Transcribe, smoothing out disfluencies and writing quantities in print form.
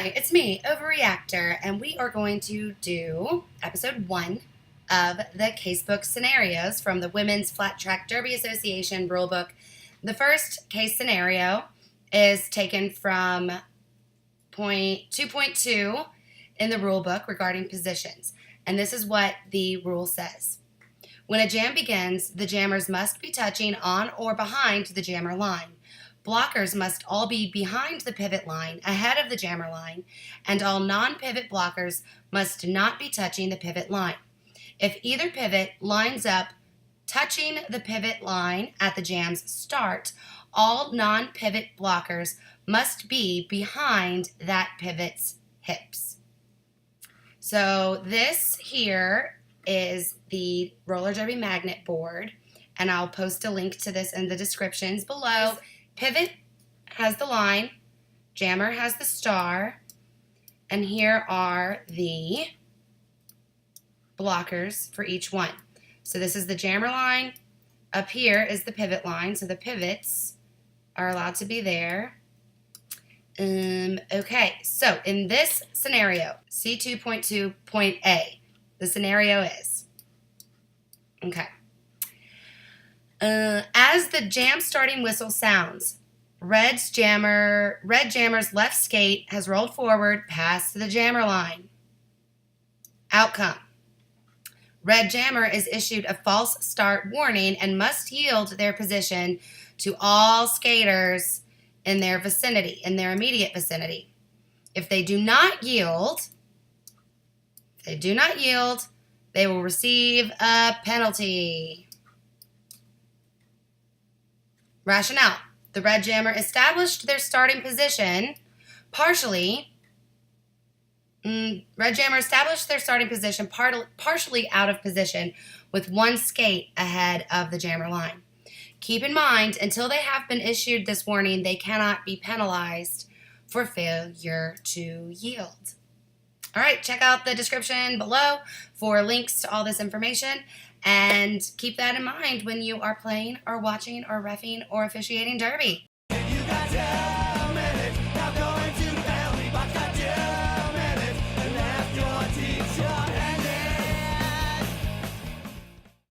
Hi, it's me, Ovary Actor, and we are going to do episode 1 of the Casebook scenarios from the Women's Flat Track Derby Association rulebook. The first case scenario is taken from point 2.2 in the rulebook regarding positions, and this is what the rule says. When a jam begins, the jammers must be touching on or behind the jammer line. Blockers must all be behind the pivot line, ahead of the jammer line, and all non-pivot blockers must not be touching the pivot line. If either pivot lines up touching the pivot line at the jam's start, all non-pivot blockers must be behind that pivot's hips. So this here is the roller derby magnet board, and I'll post a link to this in the descriptions below. Pivot has the line, jammer has the star, and here are the blockers for each one. So this is the jammer line. Up here is the pivot line, so the pivots are allowed to be there. Okay, so in this scenario, C2.2.A, the scenario is, okay. As the jam starting whistle sounds, red jammer's left skate has rolled forward past the jammer line. Outcome. Red jammer is issued a false start warning and must yield their position to all skaters in their vicinity, in their immediate vicinity. If they do not yield, they will receive a penalty. Rationale. The red jammer established their starting position partially out of position with one skate ahead of the jammer line. Keep in mind, until they have been issued this warning, they cannot be penalized for failure to yield. All right, check out the description below for links to all this information. And keep that in mind when you are playing or watching or reffing or officiating derby.